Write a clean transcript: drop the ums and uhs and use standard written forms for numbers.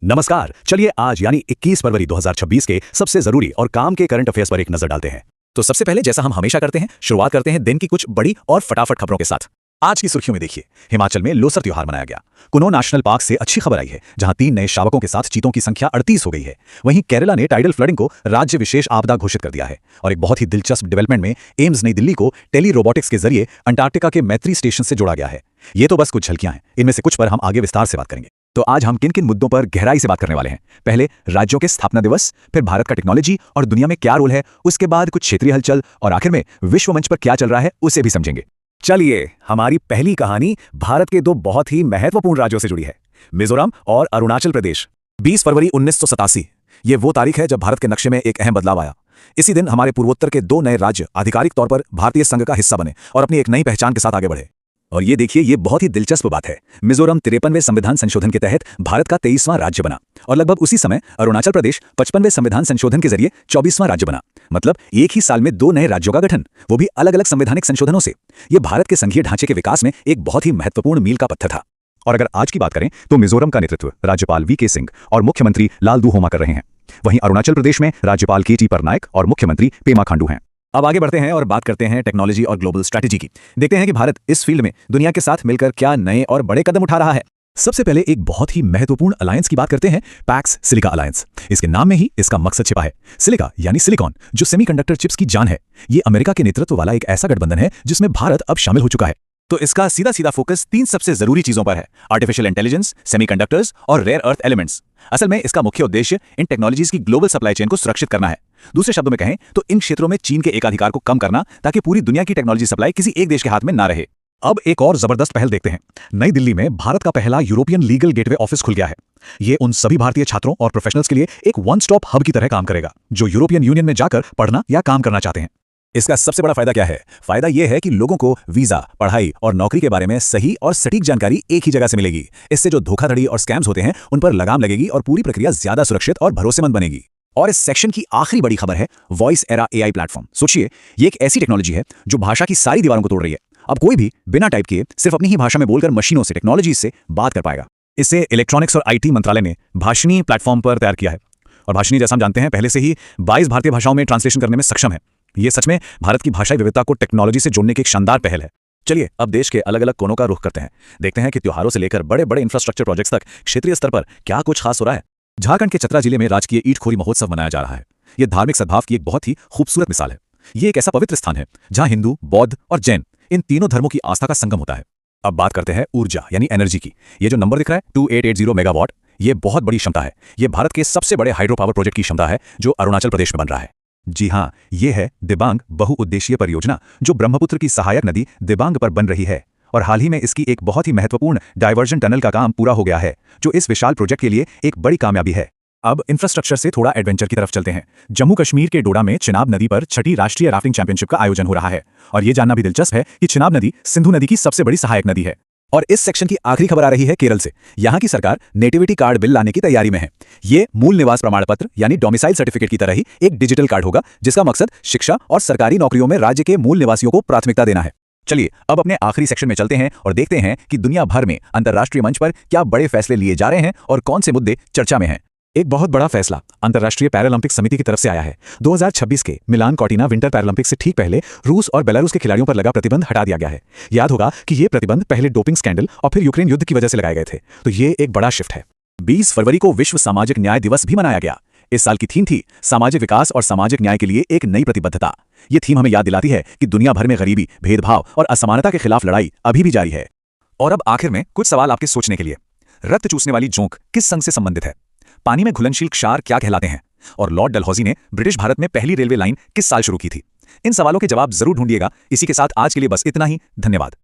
नमस्कार। चलिए आज यानी 21 फरवरी 2026 के सबसे जरूरी और काम के करंट अफेयर्स पर एक नजर डालते हैं। तो सबसे पहले जैसा हम हमेशा करते हैं, शुरुआत करते हैं दिन की कुछ बड़ी और फटाफट खबरों के साथ। आज की सुर्खियों में देखिए, हिमाचल में लोसर त्योहार मनाया गया। कुनो नेशनल पार्क से अच्छी खबर आई है, जहां 3 नए शावकों के साथ चीतों की संख्या 38 हो गई है। वहीं केरला ने टाइडल फ्लडिंग को राज्य विशेष आपदा घोषित कर दिया है। और एक बहुत ही दिलचस्प डेवलपमेंट में एम्स नई दिल्ली को टेली रोबोटिक्स के जरिए अंटार्कटिका के मैत्री स्टेशन से जोड़ा गया है। ये तो बस कुछ झलकियां हैं, इनमें से कुछ पर हम आगे विस्तार से बात करेंगे। तो आज हम किन किन मुद्दों पर गहराई से बात करने वाले हैं। पहले राज्यों के स्थापना दिवस, फिर भारत का टेक्नोलॉजी और दुनिया में क्या रोल है, उसके बाद कुछ क्षेत्रीय हलचल और आखिर में विश्व मंच पर क्या चल रहा है उसे भी समझेंगे। चलिए, हमारी पहली कहानी भारत के 2 बहुत ही महत्वपूर्ण राज्यों से जुड़ी है, मिजोरम और अरुणाचल प्रदेश। 20 फरवरी 1987 ये वो तारीख है जब भारत के नक्शे में एक अहम बदलाव आया। इसी दिन हमारे पूर्वोत्तर के 2 नए राज्य आधिकारिक तौर पर भारतीय संघ का हिस्सा बने और अपनी एक नई पहचान के साथ आगे बढ़े। और ये देखिए, ये बहुत ही दिलचस्प बात है। मिजोरम 53वें संविधान संशोधन के तहत भारत का 23वां राज्य बना और लगभग उसी समय अरुणाचल प्रदेश 55वें संविधान संशोधन के जरिए 24वां राज्य बना। मतलब एक ही साल में 2 नए राज्यों का गठन, वो भी अलग अलग संवैधानिक संशोधनों से। ये भारत के संघीय ढांचे के विकास में एक बहुत ही महत्वपूर्ण मील का पत्थर था। और अगर आज की बात करें तो मिजोरम का नेतृत्व राज्यपाल वीके सिंह और मुख्यमंत्री लालदू होमा कर रहे हैं। वहीं अरुणाचल प्रदेश में राज्यपाल केटी परनायक और मुख्यमंत्री पेमा खांडू हैं। अब आगे बढ़ते हैं और बात करते हैं टेक्नोलॉजी और ग्लोबल स्ट्रैटेजी की। देखते हैं कि भारत इस फील्ड में दुनिया के साथ मिलकर क्या नए और बड़े कदम उठा रहा है। सबसे पहले एक बहुत ही महत्वपूर्ण अलायंस की बात करते हैं, पैक्स सिलिका अलायंस। इसके नाम में ही इसका मकसद छिपा है। सिलिका यानी सिलिकॉन, जो सेमीकंडक्टर चिप्स की जान है। ये अमेरिका के नेतृत्व वाला एक ऐसा गठबंधन है जिसमें भारत अब शामिल हो चुका है। तो इसका सीधा सीधा फोकस 3 सबसे जरूरी चीजों पर है, आर्टिफिशियल इंटेलिजेंस, सेमीकंडक्टर्स और रेयर अर्थ एलिमेंट्स। असल में इसका मुख्य उद्देश्य इन टेक्नोलॉजीज की ग्लोबल सप्लाई चेन को सुरक्षित करना है। दूसरे शब्दों में कहें तो इन क्षेत्रों में चीन के एकाधिकार को कम करना, ताकि पूरी दुनिया की टेक्नोलॉजी सप्लाई किसी एक देश के हाथ में ना रहे। अब एक और जबरदस्त पहल देखते हैं। नई दिल्ली में भारत का पहला यूरोपियन लीगल गेटवे ऑफिस खुल गया है। ये उन सभी भारतीय छात्रों और प्रोफेशनल्स के लिए एक वन स्टॉप हब की तरह काम करेगा, जो यूरोपियन यूनियन में जाकर पढ़ना या काम करना चाहते हैं। इसका सबसे बड़ा फायदा क्या है? फायदा यह है कि लोगों को वीजा, पढ़ाई और नौकरी के बारे में सही और सटीक जानकारी एक ही जगह से मिलेगी। इससे जो धोखाधड़ी और स्कैम्स होते हैं उन पर लगाम लगेगी और पूरी प्रक्रिया ज्यादा सुरक्षित और भरोसेमंद बनेगी। और इस सेक्शन की आखिरी बड़ी खबर है वॉइस एरा एआई प्लेटफॉर्म। सोचिए, ये एक ऐसी टेक्नोलॉजी है जो भाषा की सारी दीवारों को तोड़ रही है। अब कोई भी बिना टाइप किए सिर्फ अपनी ही भाषा में बोलकर मशीनों से, टेक्नोलॉजी से बात कर पाएगा। इसे इलेक्ट्रॉनिक्स और आईटी मंत्रालय ने भाषिणी प्लेटफॉर्म पर तैयार किया है। और भाषिणी, जैसा हम जानते हैं, पहले से ही 22 भारतीय भाषाओं में ट्रांसलेशन करने में सक्षम है। ये सच में भारत की भाषाई विविधता को टेक्नोलॉजी से जोड़ने की एक शानदार पहल है। चलिए अब देश के अलग अलग कोनों का रुख करते हैं। देखते हैं कि त्योहारों से लेकर बड़े बड़े इंफ्रास्ट्रक्चर प्रोजेक्ट्स तक क्षेत्रीय स्तर पर क्या कुछ खास हो रहा है। झारखंड के चतरा जिले में राजकीय ईंटखोरी महोत्सव मनाया जा रहा है। यह धार्मिक सद्भाव की एक बहुत ही खूबसूरत मिसाल है। ये एक ऐसा पवित्र स्थान है जहां हिंदू, बौद्ध और जैन, इन तीनों धर्मों की आस्था का संगम होता है। अब बात करते हैं ऊर्जा यानी एनर्जी की। ये जो नंबर दिख रहा है 2880 मेगावाट, ये बहुत बड़ी क्षमता है। ये भारत के सबसे बड़े हाइड्रो पावर प्रोजेक्ट की क्षमता है जो अरुणाचल प्रदेश में बन रहा है। जी हाँ, ये है दिबांग बहुउद्देशीय परियोजना, जो ब्रह्मपुत्र की सहायक नदी दिबांग पर बन रही है। और हाल ही में इसकी एक बहुत ही महत्वपूर्ण डायवर्जन टनल का काम पूरा हो गया है, जो इस विशाल प्रोजेक्ट के लिए एक बड़ी कामयाबी है। अब इंफ्रास्ट्रक्चर से थोड़ा एडवेंचर की तरफ चलते हैं। जम्मू कश्मीर के डोडा में चिनाब नदी पर 6ठी राष्ट्रीय राफ्टिंग चैंपियनशिप का आयोजन हो रहा है। और यह जानना भी दिलचस्प है कि चिनाब नदी सिंधु नदी की सबसे बड़ी सहायक नदी है। और इस सेक्शन की आखिरी खबर आ रही है केरल से। यहां की सरकार नेटिविटी कार्ड बिल लाने की तैयारी में है। ये मूल निवास प्रमाण पत्र यानी डोमिसाइल सर्टिफिकेट की तरह ही एक डिजिटल कार्ड होगा, जिसका मकसद शिक्षा और सरकारी नौकरियों में राज्य के मूल निवासियों को प्राथमिकता देना है। चलिए अब अपने आखिरी सेक्शन में चलते हैं और देखते हैं कि दुनिया भर में अंतर्राष्ट्रीय मंच पर क्या बड़े फैसले लिए जा रहे हैं और कौन से मुद्दे चर्चा में हैं। एक बहुत बड़ा फैसला अंतर्राष्ट्रीय पैरालंपिक समिति की तरफ से आया है। 2026 के मिलान कॉर्टिना विंटर पैरालंपिक्स से ठीक पहले रूस और बेलारूस के खिलाड़ियों पर लगा प्रतिबंध हटा दिया गया है। याद होगा कि ये प्रतिबंध पहले डोपिंग स्कैंडल और फिर यूक्रेन युद्ध की वजह से लगाए गए थे। तो ये एक बड़ा शिफ्ट है। 20 फरवरी को विश्व सामाजिक न्याय दिवस भी मनाया गया। इस साल की थीम थी सामाजिक विकास और सामाजिक न्याय के लिए एक नई प्रतिबद्धता। ये थीम हमें याद दिलाती है कि दुनिया भर में गरीबी, भेदभाव और असमानता के खिलाफ लड़ाई अभी भी जारी है। और अब आखिर में कुछ सवाल आपके सोचने के लिए। रक्त चूसने वाली जोंक किस संघ से संबंधित है? पानी में घुलनशील क्षार क्या कहलाते हैं? और लॉर्ड डलहौजी ने ब्रिटिश भारत में पहली रेलवे लाइन किस साल शुरू की थी? इन सवालों के जवाब जरूर ढूंढिएगा। इसी के साथ आज के लिए बस इतना ही। धन्यवाद।